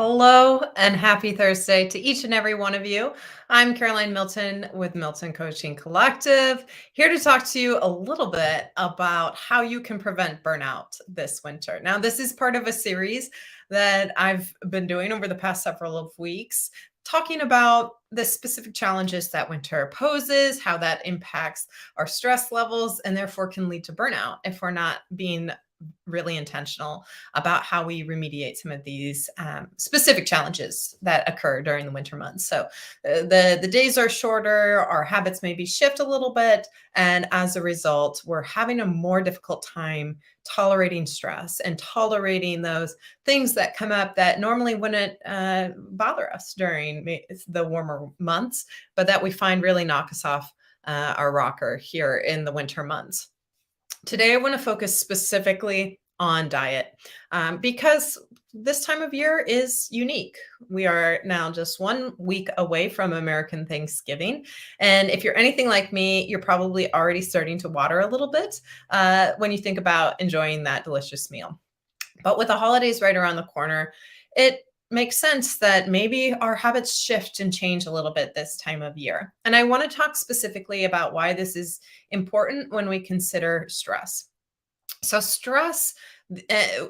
Hello and happy Thursday to each and every one of you. I'm Caroline Milton with Milton Coaching Collective, here to talk to you a little bit about how you can prevent burnout this winter. Now, this is part of a series that I've been doing over the past several of weeks, talking about the specific challenges that winter poses, how that impacts our stress levels, and therefore can lead to burnout if we're not being really intentional about how we remediate some of these specific challenges that occur during the winter months. So the days are shorter, our habits maybe shift a little bit, and as a result, we're having a more difficult time tolerating stress and tolerating those things that come up that normally wouldn't bother us during the warmer months, but that we find really knock us off our rocker here in the winter months. Today, I want to focus specifically on diet because this time of year is unique. We are now just 1 week away from American Thanksgiving. And if you're anything like me, you're probably already starting to water a little bit when you think about enjoying that delicious meal. But with the holidays right around the corner, it makes sense that maybe our habits shift and change a little bit this time of year. And I want to talk specifically about why this is important when we consider stress. So, stress,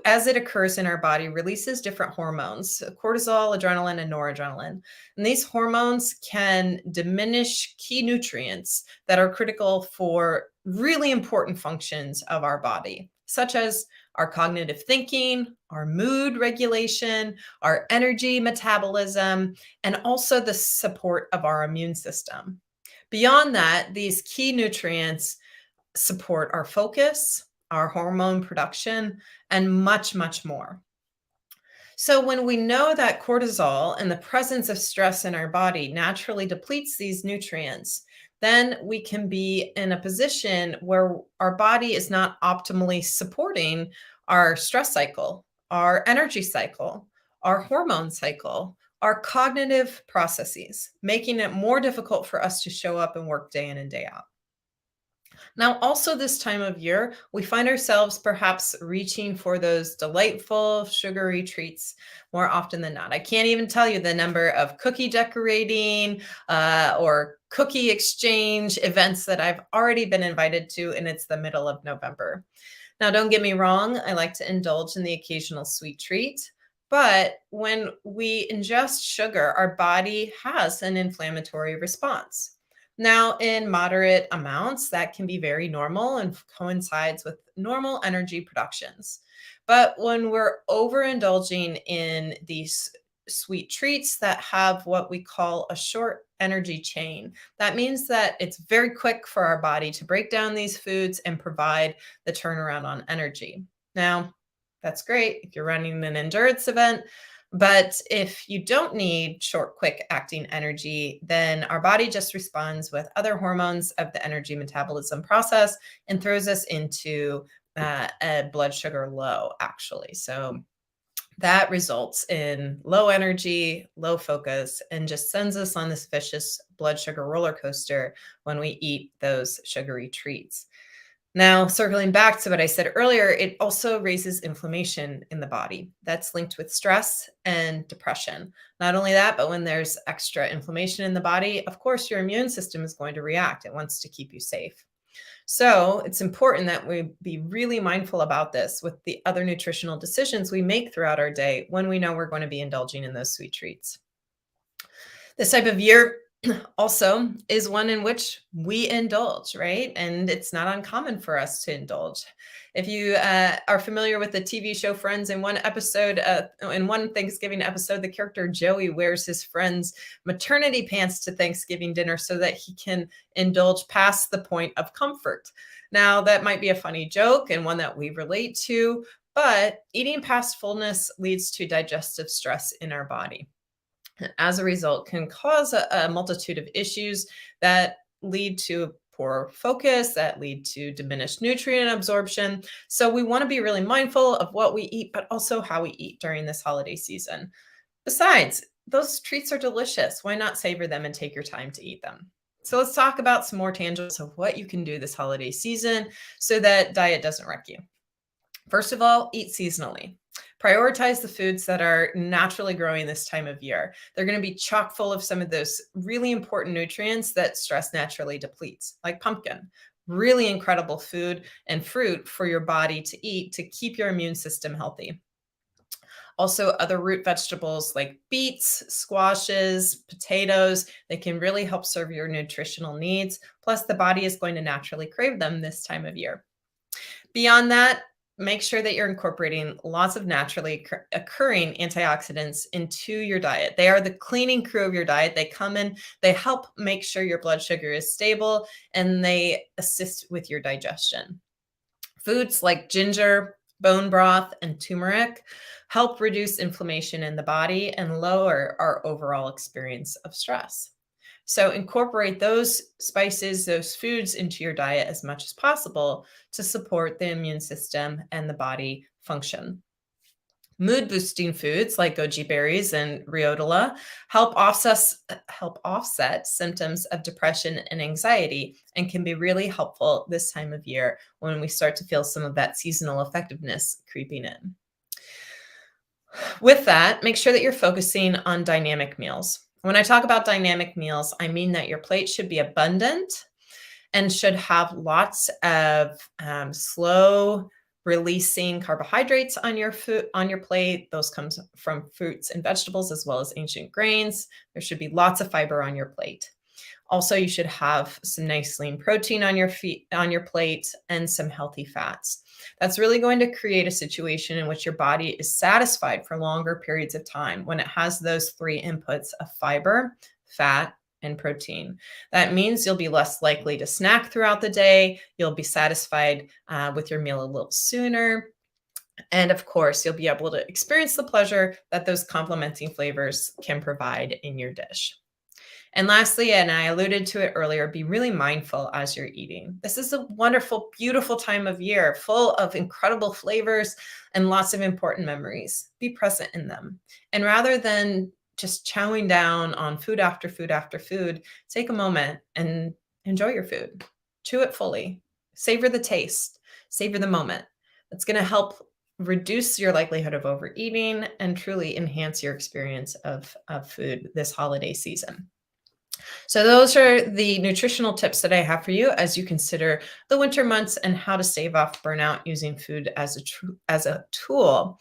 as it occurs in our body, releases different hormones: cortisol, adrenaline, and noradrenaline. And these hormones can diminish key nutrients that are critical for really important functions of our body, such as our cognitive thinking, our mood regulation, our energy metabolism, and also the support of our immune system. Beyond that, these key nutrients support our focus, our hormone production, and much, much more. So, when we know that cortisol and the presence of stress in our body naturally depletes these nutrients, then we can be in a position where our body is not optimally supporting our stress cycle, our energy cycle, our hormone cycle, our cognitive processes, making it more difficult for us to show up and work day in and day out. Now, also this time of year, we find ourselves perhaps reaching for those delightful sugary treats more often than not. I can't even tell you the number of cookie decorating or cookie exchange events that I've already been invited to, and it's the middle of November. Now, don't get me wrong, I like to indulge in the occasional sweet treat. But when we ingest sugar, our body has an inflammatory response. Now, in moderate amounts, that can be very normal and coincides with normal energy productions. But when we're overindulging in these sweet treats that have what we call a short energy chain, that means that it's very quick for our body to break down these foods and provide the turnaround on energy. Now, that's great if you're running an endurance event, but if you don't need short, quick acting energy, then our body just responds with other hormones of the energy metabolism process and throws us into a blood sugar low, actually. So that results in low energy, low focus, and just sends us on this vicious blood sugar roller coaster when we eat those sugary treats. Now, circling back to what I said earlier, it also raises inflammation in the body. That's linked with stress and depression. Not only that, but when there's extra inflammation in the body, of course, your immune system is going to react. It wants to keep you safe. So, it's important that we be really mindful about this with the other nutritional decisions we make throughout our day when we know we're going to be indulging in those sweet treats. This type of year also is one in which we indulge, right? And it's not uncommon for us to indulge. If you are familiar with the TV show Friends, in one Thanksgiving episode, the character Joey wears his friend's maternity pants to Thanksgiving dinner so that he can indulge past the point of comfort. Now, that might be a funny joke and one that we relate to, but eating past fullness leads to digestive stress in our body. As a result, can cause a multitude of issues that lead to poor focus, that lead to diminished nutrient absorption. So we want to be really mindful of what we eat, but also how we eat during this holiday season. Besides, those treats are delicious. Why not savor them and take your time to eat them? So let's talk about some more tangibles of what you can do this holiday season so that diet doesn't wreck you. First of all, eat seasonally. Prioritize the foods that are naturally growing this time of year. They're going to be chock full of some of those really important nutrients that stress naturally depletes, like pumpkin. Really incredible food and fruit for your body to eat to keep your immune system healthy. Also, other root vegetables like beets, squashes, potatoes, they can really help serve your nutritional needs. Plus, the body is going to naturally crave them this time of year. Beyond that, make sure that you're incorporating lots of naturally occurring antioxidants into your diet. They are the cleaning crew of your diet. They come in, they help make sure your blood sugar is stable, and they assist with your digestion. Foods like ginger, bone broth, and turmeric help reduce inflammation in the body and lower our overall experience of stress. So incorporate those spices, those foods into your diet as much as possible to support the immune system and the body function. Mood boosting foods like goji berries and rhodiola help offset symptoms of depression and anxiety and can be really helpful this time of year when we start to feel some of that seasonal effectiveness creeping in. With that, make sure that you're focusing on dynamic meals. When I talk about dynamic meals, I mean that your plate should be abundant and should have lots of slow releasing carbohydrates on your food on your plate. Those comes from fruits and vegetables as well as ancient grains. There should be lots of fiber on your plate. Also, you should have some nice lean protein on your plate and some healthy fats. That's really going to create a situation in which your body is satisfied for longer periods of time when it has those three inputs of fiber, fat, and protein. That means you'll be less likely to snack throughout the day. You'll be satisfied with your meal a little sooner. And of course, you'll be able to experience the pleasure that those complementing flavors can provide in your dish. And lastly, and I alluded to it earlier, be really mindful as you're eating. This is a wonderful, beautiful time of year full of incredible flavors and lots of important memories. Be present in them. And rather than just chowing down on food after food after food, take a moment and enjoy your food. Chew it fully. Savor the taste. Savor the moment. It's going to help reduce your likelihood of overeating and truly enhance your experience of food this holiday season. So those are the nutritional tips that I have for you as you consider the winter months and how to stave off burnout using food as a tool.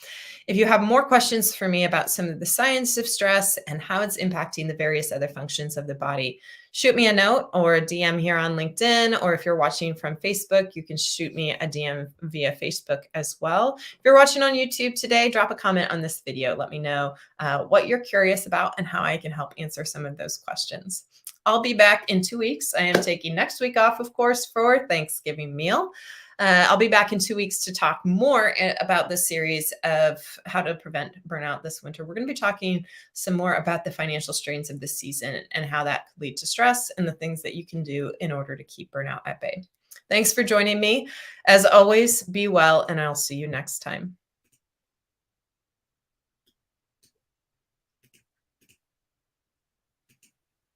If you have more questions for me about some of the science of stress and how it's impacting the various other functions of the body, shoot me a note or a DM here on LinkedIn, or if you're watching from Facebook, you can shoot me a DM via Facebook as well. If you're watching on YouTube today, drop a comment on this video. Let me know what you're curious about and how I can help answer some of those questions. I'll be back in 2 weeks. I am taking next week off, of course, for Thanksgiving meal. I'll be back in 2 weeks to talk more about this series of how to prevent burnout this winter. We're going to be talking some more about the financial strains of this season and how that could lead to stress and the things that you can do in order to keep burnout at bay. Thanks for joining me. As always, be well, and I'll see you next time.